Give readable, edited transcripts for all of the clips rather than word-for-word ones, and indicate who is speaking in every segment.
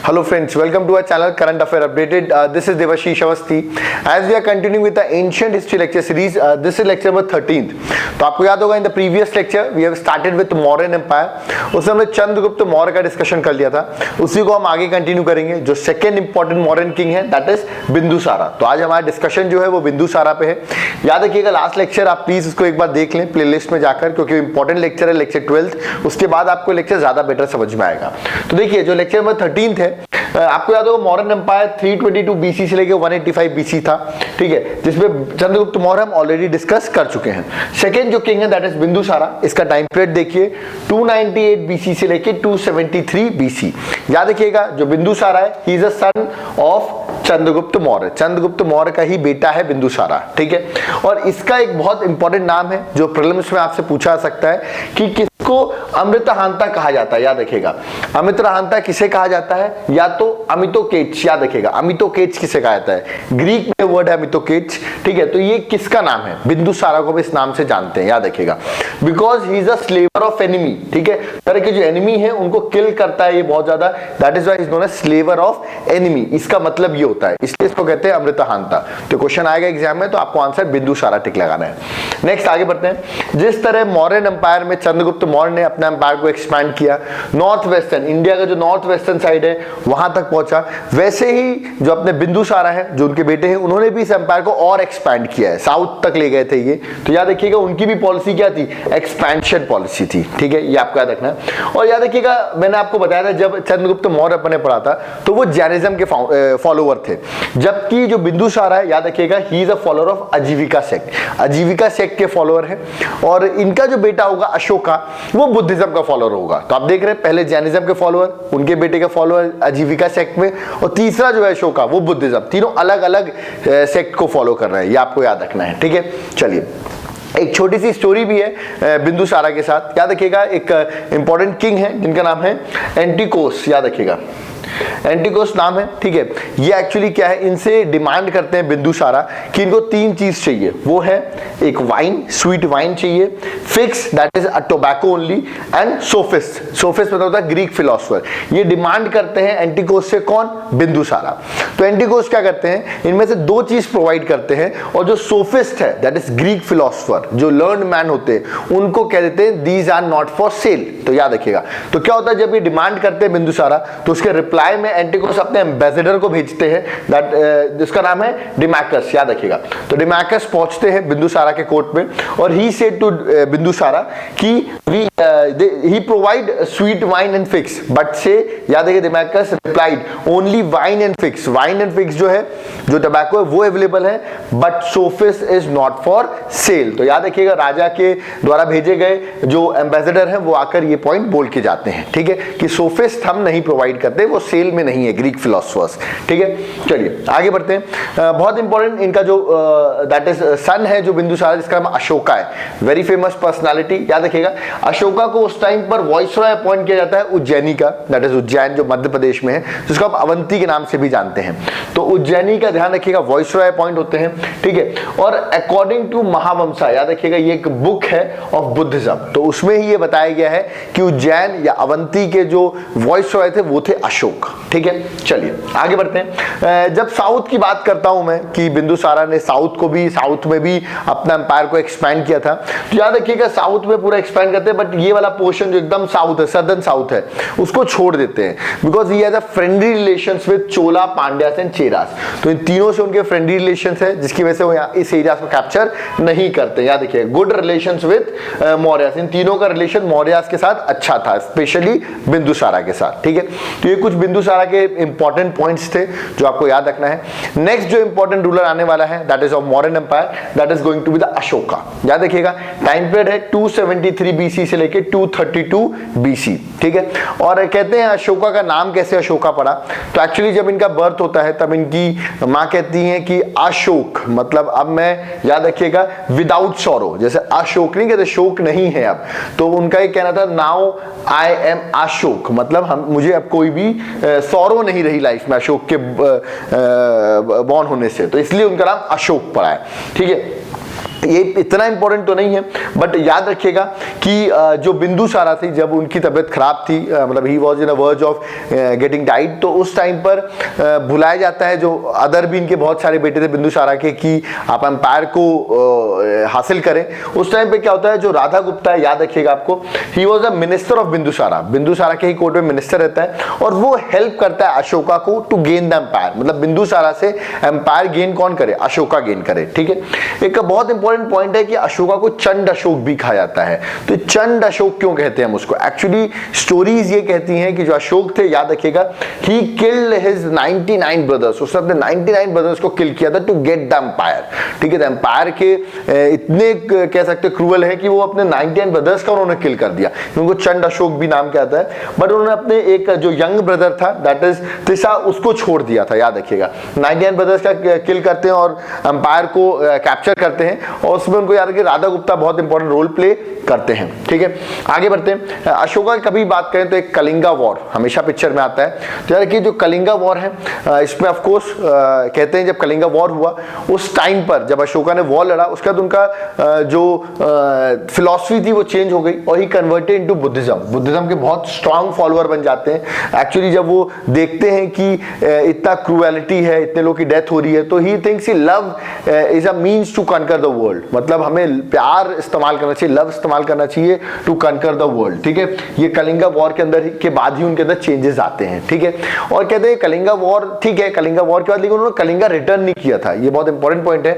Speaker 1: Hello friends, welcome to our channel Current Affair Updated. This is Devashish Awasthi. As we are continuing with the ancient history lecture series, this is lecture number 13th. तो आपको याद होगा in the previous lecture we have started with Mauryan Empire. उसमें हमने चंद्रगुप्त मौर्य का discussion कर लिया था, उसी को हम आगे कंटिन्यू करेंगे. जो सेकेंड इंपॉर्टेंट मौर्यन किंग है दैट इज बिंदुसारा. तो आज हमारा डिस्कशन जो है वो बिंदुसारा पे है. याद रखिएगा लास्ट लेक्चर आप प्लीज उसको एक बार देख लें प्लेलिस्ट में जाकर, क्योंकि इंपॉर्टेंट लेक्चर है लेक्चर 12. उसके बाद आपको लेक्चर ज्यादा बेटर समझ में आएगा. तो देखिए जो लेक्चर नंबर 13 है, आपको याद होगा मौर्यन एम्पायर 322 बीसी से लेके 185 बीसी था, ठीक है, जिसमें चंद्रगुप्त मौर्य हम ऑलरेडी डिस्कस कर चुके हैं. सेकंड जो किंग है दैट इज बिंदुसारा. इसका टाइम पीरियड देखिए 298 बीसी से लेके 273 बीसी. याद रखिएगा जो बिंदुसारा है ही is a son of Chandragupta Maurya. Chandragupta Maurya का ही बेटा है बिंदुसारा, ठीक है. और इसका एक बहुत इंपॉर्टेंट नाम है जो प्रीलिम्स में आपसे पूछा जा सकता है कि किसको अमृतहांता कहा जाता है. याद रखिएगा अमृतहांता किसे कहा जाता है, या तो अमितोकेच. याद रखिएगा अमितोकेच किसे कहा जाता है, ग्रीक में वर्ड है अमितोकेच, ठीक है. तो ये किसका नाम है, बिंदुसारा को भी इस नाम से जानते हैं. याद रखिएगा because he is a slayer of enemy, ठीक है. तरह के जो एनिमी है उनको किल करता है ये बहुत ज्यादा, that is why is known as slayer of enemy. इसका मतलब ये होता है, इसलिए इसको कहते हैं अमृतहांता. तो क्वेश्चन आएगा एग्जाम में तो आपको आंसर बिंदुसारा टिक लगाना है. नेक्स्ट आगे बढ़ते हैं. जिस तरह मौर्यन एम्पायर में चंद्रगुप्त मौर्य ने अपना एम्पायर को एक्सपैंड किया, नॉर्थ वेस्टर्न इंडिया का जो नॉर्थ वेस्टर्न साइड है वहां तक पहुंचा, वैसे ही जो अपने बिंदुसारा है जो उनके बेटे हैं उन्होंने भी इस एम्पायर को और एक्सपैंड किया है, साउथ तक ले गए थे ये. तो याद रखिएगा उनकी भी पॉलिसी क्या थी, एक्सपेंशन पॉलिसी थी, ठीक है. ये आपको याद रखना है. और याद रखिएगा मैंने आपको बताया था जब चंद्रगुप्त मौर्य अपने पढ़ा था तो वो जैनिज्म के फॉलोवर थे, जबकि जो बिंदुसारा है याद रखिएगा ही इज अ फॉलोअर ऑफ आजीविका सेक्ट. आजीविका सेक्ट के फॉलोअर है. और इनका जो बेटा होगा अशोका वो बुद्धिज्म का फॉलोअर होगा. तो आप देख रहे हैं पहले जैनिज्म के फॉलोअर, उनके बेटे के फॉलोअर आजीविका सेक्ट में, और तीसरा जो है अशोका वो बुद्धिज्म. तीनों अलग अलग सेक्ट को फॉलो कर रहे हैं, ये आपको याद रखना है, ठीक है. चलिए एक छोटी सी स्टोरी भी है बिंदुसारा के साथ. याद रखिएगा एक इंपॉर्टेंट किंग है जिनका नाम है एंटिकोस. याद रखिएगा एंटिकोस नाम है, ठीक है. ये एक्चुअली क्या है, इनसे डिमांड करते हैं बिंदुसारा कि इनको तीन चीज चाहिए. वो है एक वाइन, स्वीट वाइन चाहिए, fix that is a tobacco only, and sophist. Sophist मतलब होता है ग्रीक फिलोसोफर. ये डिमांड करते हैं एंटिकोस से. कौन, बिंदुसारा. तो एंटिकोस क्या करते हैं, इनमें से दो चीज प्रोवाइड करते हैं, और जो सोफिस्ट है दैट इज ग्रीक फिलोसोफर, जो लर्न्ड मैन होते हैं, उनको कह देते हैं these are not for sale. तो याद रखिएगा तो क्या होता है जब ये डिमांड करते हैं बिंदुसारा तो उसके रिप्लाई में एंटिकोस अपने एम्बेसडर को भेजते हैं दैट जिसका नाम है डिमैकस. याद रखिएगा तो डिमैकस पहुंचते हैं बिंदुसारा के कोर्ट में, और ही सेड टू बिंदुसारा कि he provide sweet wine and figs, but से याद रखिए Deimachus replied only wine and figs. Wine and figs जो है, जो टबैको है वो अवेलेबल है, but sophist is not for sale. तो याद रखिएगा राजा के द्वारा भेजे गए जो एम्बेसडर हैं वो आकर ये पॉइंट बोल के जाते हैं, ठीक है, कि सोफिस्ट हम नहीं प्रोवाइड करते, वो सेल में नहीं है, ग्रीक फिलोसोफर्स, ठीक है. चलिए आगे बढ़ते हैं. बहुत इंपॉर्टेंट इनका जो दैट इज सन है जो बिंदुसारा, जिसका नाम अशोका है, वेरी फेमस पर्सनालिटी. याद रखिएगा अशोका को उस टाइम पर वॉइसरॉय अपॉइंट किया जाता है उज्जैनी का, दैट इज उज्जैन जो मध्य प्रदेश में है, जिसको आप अवंती के नाम से भी जानते हैं. तो उज्जैनी का ध्यान रखिएगा, वॉइसरॉय अपॉइंट होते हैं, ठीक है. और अकॉर्डिंग टू महावंशा, याद रखिएगा ये एक बुक है ऑफ बुद्धिज्म, तो उसमें ही ये बताया गया है कि उज्जैन या अवंती के जो वॉइसरॉय थे वो थे अशोक, ठीक है. चलिए आगे बढ़ते हैं. जब साउथ की बात करता हूं मैं कि बिंदुसारा ने साउथ में भी अपना एम्पायर को एक्सपैंड किया था, तो याद रखिएगा साउथ में पूरा एक्सपैंड करते हैं, बट ये वाला पोर्शन जो एकदम साउथ है, सदर्न साउथ है, उसको छोड़ देते हैं, because he has a friendly relations with Chola, Pandyas and Cheras. तो इन तीनों से उनके फ्रेंडली रिलेशंस है, जिसकी वजह से वो इस एरिया को कैप्चर नहीं करते. याद रखिए गुड रिलेशंस विद मौर्यास. इन तीनों का रिलेशन मौर्यास के साथ अच्छा था, स्पेशली बिंदुसारा के साथ, ठीक है. तो ये कुछ बिंदुसारा के इंपॉर्टेंट पॉइंट्स थे जो आपको याद रखना है. नेक्स्ट जो इंपॉर्टेंट रूलर आने वाला है that is of Mauryan empire, that is going to be the Ashoka. याद रखिएगा टाइम पीरियड है 273 बीसी से लेके 232 बीसी, ठीक है. और कहते हैं अशोका का नाम कैसे अशोका पड़ा, तो एक्चुअली जब इनका बर्थ होता है तब इनकी माँ कहती हैं कि अशोक मतलब अब मैं, याद रखिएगा विदाउट सॉरो, जैसे अशोक नहीं कहते, शोक नहीं है अब, तो उनका ये कहना था नाउ आई एम अशोक, मतलब हम मुझे अब कोई भी सॉरो नहीं रही लाइफ में अशोक के बॉर्न होने से, तो इसलिए उनका नाम अशोक पड़ा है, ठीक है. ये इतना इंपॉर्टेंट तो नहीं है, बट याद रखिएगा कि जो बिंदुसारा थी जब उनकी तबीयत खराब थी, मतलब he was in a verge of getting died, तो उस टाइम पर बुलाया जाता है जो अदर भी इनके बहुत सारे बेटे थे बिंदुसारा के कि आप एम्पायर को हासिल करें। उस टाइम पे क्या होता है, जो राधा गुप्ता है, याद रखिएगा आपको, he was a minister of Bindusara, Bindusara के ही कोर्ट में मिनिस्टर रहता है, और वो हेल्प करता है अशोका को टू गेन द एम्पायर, मतलब बिंदुसारा से एम्पायर गेन कौन करे, अशोका गेन करे। ठीक है, एक बहुत इंपॉर्टेंट पॉइंट है कि अशोका को चंड अशोक भी कहा जाता है। तो चंड अशोक क्यों कहते हैं हम उसको, एक्चुअली स्टोरीज ये कहती हैं कि जो अशोक थे, याद रखिएगा, ही किल्ड हिज 99 ब्रदर्स, उसने अपने 99 ब्रदर्स को किल किया था टू गेट द एम्पायर। ठीक है, तो एम्पायर के इतने कह सकते क्रूअल है कि वो अपने 99 ब्रदर्स का उन्होंने किल कर दिया, उनको चंड अशोक भी नाम क्या आता है। बट उन्होंने अपने एक जो यंग ब्रदर था, दैट इज त्रिशा, उसको छोड़ दिया था। याद रखिएगा, 99 ब्रदर्स का किल करते हैं और एम्पायर को कैप्चर करते हैं, और उसमें उनको याद रखिए राधा गुप्ता बहुत इंपॉर्टेंट रोल प्ले करते हैं। ठीक है, आगे बढ़ते हैं। अशोका की कभी बात करें तो एक कलिंगा वॉर हमेशा पिक्चर में आता है। तो यार कि जो कलिंगा वॉर है, इसमें ऑफ कोर्स कहते हैं जब कलिंगा वॉर हुआ उस टाइम पर जब अशोका ने वॉर लड़ा, उसके बाद उनका जो फिलॉसफी थी वो चेंज हो गई और ही कन्वर्टेड इनटू बुद्धिज्म। बुद्धिज्म के बहुत स्ट्रांग फॉलोअर बन जाते हैं। एक्चुअली जब वो देखते हैं कि इतना क्रूएलिटी है, इतने लोग की डेथ हो रही है, तो he thinks he love is a means to conquer the world, मतलब हमें प्यार इस्तेमाल करना चाहिए, लव इस्तेमाल करना चाहिए टू कनकर द वर्ल्ड। ठीक है, ये कलिंगा वॉर के अंदर के बाद ही उनके अंदर चेंजेस आते हैं। ठीक है, और कहते हैं कलिंगा वॉर, ठीक है, कलिंगा वॉर के बाद, लेकिन उन्होंने कलिंगा रिटर्न नहीं किया था। ये बहुत इंपॉर्टेंट पॉइंट है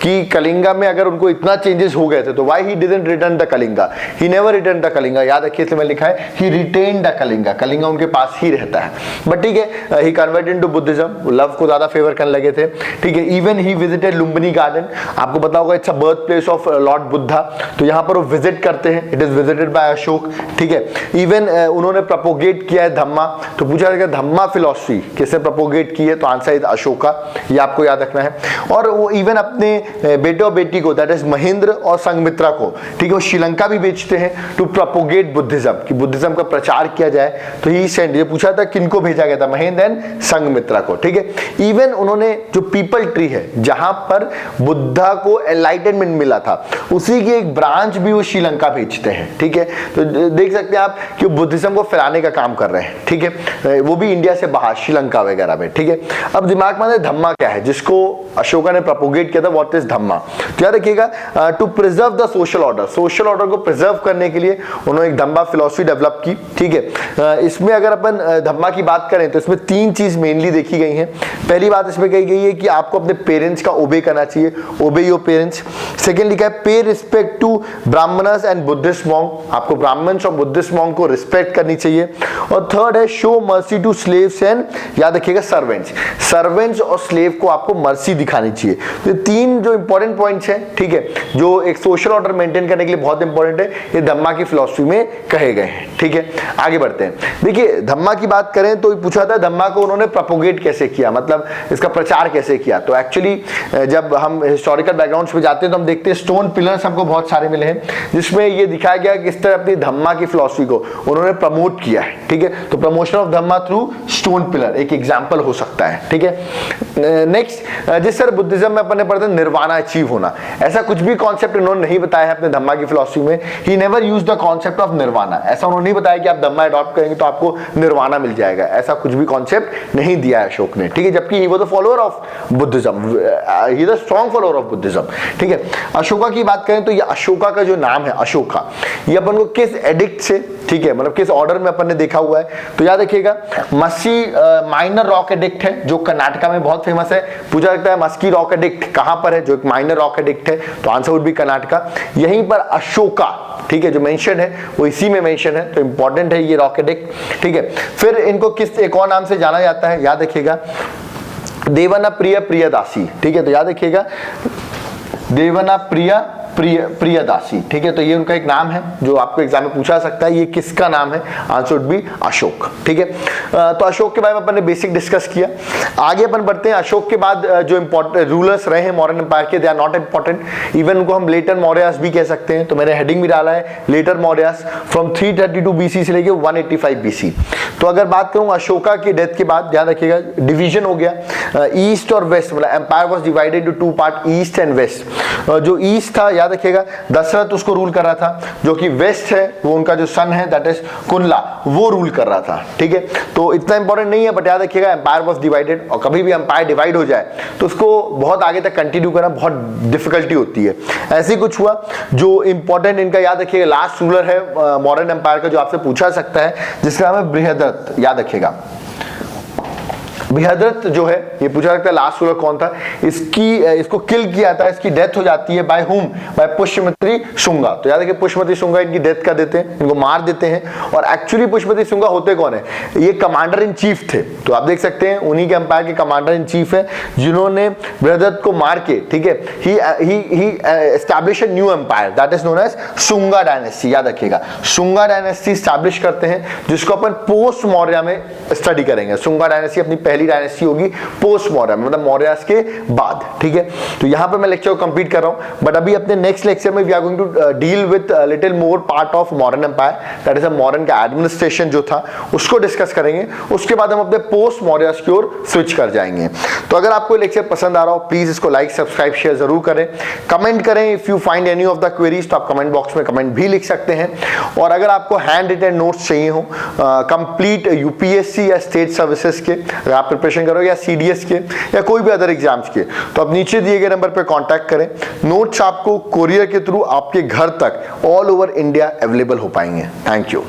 Speaker 1: कि कलिंगा में अगर उनको इतना चेंजेस हो गए थे तो why he didn't return the Kalinga, he never return the Kalinga. याद रखिए, इसमें लिखा है ही रिटेन द कलिंगा, कलिंगा उनके पास ही रहता है। बट ठीक है, ही कन्वर्टेड इनटू बुद्धिज्म, लव को ज्यादा फेवर करने लगे थे। ठीक है, even he visited Lumbini garden, आपको पता होगा it's a birth place of Lord Buddha, तो यहाँ पर वो विजिट करते हैं, it is visited by Ashok. ठीक है, इवन उन्होंने प्रपोगेट किया है धम्मा, तो पूछा जाएगा धम्मा फिलॉसफी किसने प्रपोगेट की है, तो आंसर इज अशोका, ये आपको याद रखना है। और वो इवन अपने बेटे और बेटी को, दैट इज महेंद्र और संघमित्रा को, ठीक है, वो श्रीलंका भी बेचते हैं टू प्रपोगेट बुद्धिज्म, कि बुद्धिज्म का प्रचार किया जाए। तो ही सेंड, ये पूछा था किनको भेजा गया था, महेंद्र एंड संघमित्रा को। ठीक है, इवन उन्होंने जो पीपल ट्री है जहां पर बुद्धा को एनलाइटनमेंट मिला था, उसी की एक ब्रांच भी वो श्रीलंका भेजते हैं। ठीक है, तो देख सकते हैं आप कि बुद्धिज्म को फैलाने का काम कर रहे हैं। ठीक है, वो भी इंडिया से बाहर, श्रीलंका वगैरह में। ठीक है, अब दिमाग में धम्मा क्या है जिसको अशोका ने प्रपोगेट किया था, व्हाट इज धम्मा। तो याद रखिएगा, to preserve the social order, social order को प्रिजर्व करने के लिए उन्होंने एक धम्मा फिलॉसफी डेवलप की। ठीक है, इसमें अगर अपन धम्मा की बात करें तो इसमें तीन चीज मेनली देखी गई हैं। पहली बात इसमें कही गई है कि आपको अपने पेरेंट्स का ओबे करना चाहिए, ओबे योर पेरेंट्स। सेकेंड लिखा है pay respect to Brahmans and Buddhist monk, आपको ब्राह्मण्स और बुद्धिस्ट मॉन्क को रिस्पेक्ट करनी चाहिए। और थर्ड है show mercy to slaves and, याद रखिएगा, सर्वेंट्स, सर्वेंट्स और स्लेव को आपको मर्सी दिखानी चाहिए। तो तीन जो इंपॉर्टेंट पॉइंट्स हैं, ठीक है, जो एक सोशल ऑर्डर मेंटेन करने के लिए बहुत इंपॉर्टेंट है, ये धम्मा की फिलॉसफी में कहे गए हैं। ठीक है, आगे बढ़ते हैं। देखिए, धम्मा की बात करें तो पूछा था धम्मा को उन्होंने प्रोपोगेट कैसे किया, मतलब इसका प्रचार कैसे किया। तो एक्चुअली जब हम हिस्टोरिकल बैकग्राउंड्स पे जाते हैं तो हम देखते हैं स्टोन पिलर्स हमको बहुत सारे मिले हैं, जिसमें ये दिखाया गया कि किस तरह अपनी धम्मा की फिलॉसफी को उन्होंने प्रमोट किया है। ठीक है, तो promotion of Dhamma through stone pillar एक एग्जांपल हो सकता है। ठीक है, नेक्स्ट, जिस तरह बुद्धिज्म में अपने पढ़ते हैं निर्वाणा अचीव होना, ऐसा कुछ भी कॉन्सेप्ट इन्होंने नहीं बताया है अपने धम्मा की फिलॉसफी में। He never use the concept of nirvana, ऐसा उन्होंने नहीं बताया कि आप धम्मा अडॉप्ट करेंगे तो आपको निर्वाणा मिल जाएगा, ऐसा कुछ भी कॉन्सेप्ट नहीं दिया है अशोक ने। ठीक है, जबकि he was the follower of Buddhism, he is a strong follower of Buddhism. ठीक है, अशोका की बात करें तो ये अशोका का जो नाम है अशोका, ये अपन को किस एडिक्ट से, ठीक है, मतलब किस ऑर्डर में अपन ने देखा हुआ है, तो याद रखिएगा मस्की माइनर रॉक एडिक्ट है जो कर्नाटका में बहुत फेमस है। पूछा जाता है मस्की रॉक एडिक्ट कहां पर है, जो एक माइनर रॉक एडिक्ट है, तो आंसर वुड बी कर्नाटका। यहीं पर अशोका, ठीक है, जो मेंशन है वो इसी में मेंशन है, तो इंपॉर्टेंट है ये रॉक एडिक्ट। ठीक है, फिर इनको किस एक और नाम से जाना जाता है, याद रखिएगा देवना प्रिय प्रियदासी। ठीक है, तो याद रखिएगा देवना प्रिय प्रियदासी, ठीक है। तो ये उनका एक नाम है जो आपको एग्जाम में पूछा सकता है, ये किसका नाम है? आंसर वुड बी अशोक, ठीक है। तो अशोक के बारे में अपन ने बेसिक डिस्कस किया। आगे अपन बढ़ते हैं। अशोक के बाद जो इंपॉर्टेंट रूलर्स रहे हैं मौर्यन एम्पायर के, they are not important, even उनको हम लेटर मौर्यास भी कह सकते हैं। तो मैंने हेडिंग भी डाला है लेटर मौर्यास, फ्रॉम 332 BC से लेके 185 BC। तो अगर बात करूं अशोका की डेथ के बाद, ध्यान रखिएगा डिवीजन हो गया ईस्ट और वेस्ट, मतलब empire was divided to two part, east and west. जो ईस्ट था याद रखिएगा दशरथ उसको रूल कर रहा था, जो कि वेस्ट है वो उनका जो सन है दैट इज कुंडला, वो रूल कर रहा था, ठीक है। तो इतना इंपॉर्टेंट नहीं है, बट याद रखिएगा एम्पायर वाज डिवाइडेड, और कभी भी एम्पायर डिवाइड हो जाए तो उसको बहुत आगे तक कंटिन्यू करना बहुत डिफिकल्टी होती है। ऐसे ही कुछ हुआ। जो इंपॉर्टेंट इनका याद रखिएगा लास्ट रूलर है मौर्यन एम्पायर का जो आपसे पूछा सकता है, जिसका नाम है बृहद्रथ, याद रखिएगा। बृहद्रथ जो है ये पूछा सकता है लास्ट रूलर कौन था, इसको किल किया था, इसकी डेथ हो जाती है बाय हुम, बाय पुष्यमित्री शुंगा। तो याद रखिए पुष्यमित्री शुंगा इनकी डेथ कर देते हैं, इनको मार देते हैं। और एक्चुअली पुष्यमित्री शुंगा होते कौन है? ये कमांडर इन चीफ थे। तो आप देख सकते हैं उन्हीं के एम्पायर के कमांडर इन चीफ है जिन्होंने बृहद्रथ को मार के, ठीक है, he establish a new empire that is known as Shunga dynasty. याद रखिएगा शुंगा डायनेस्टी एस्टैब्लिश करते हैं, जिसको अपन पोस्ट मौर्य में स्टडी करेंगे। शुंगा डायनेस्टी अपनी पहली डायनेस्टी होगी पोस्ट मौर्य, मतलब मौर्यास के बाद, ठीक है। तो यहां पे मैं लेक्चर को कंप्लीट कर रहा हूं, बट अभी अपने नेक्स्ट लेक्चर में we are going to deal with little more part of Mauryan empire, that is Mauryan का एडमिनिस्ट्रेशन जो था उसको डिस्कस करेंगे। उसके बाद हम अपने पोस्ट मौर्यास की ओर स्विच कर जाएंगे। तो अगर आपको लेक्चर पसंद आ रहा हो प्लीज इसको लाइक सब्सक्राइब शेयर जरूर करें, कमेंट करें। If you find any of the queries तो आप कमेंट बॉक्स में कमेंट भी लिख सकते हैं। और अगर आपको हैंड रिटन नोट्स चाहिए हो कंप्लीट यूपीएससी या स्टेट सर्विसेज के, अगर आप प्रिपरेशन करोगे या सीडीएस के या कोई भी अदर एग्जाम्स के, तो आप नीचे दिए गए नंबर पर कांटेक्ट करें। नोट्स आपको कोरियर के थ्रू आपके घर तक ऑल ओवर इंडिया अवेलेबल हो पाएंगे। Thank you.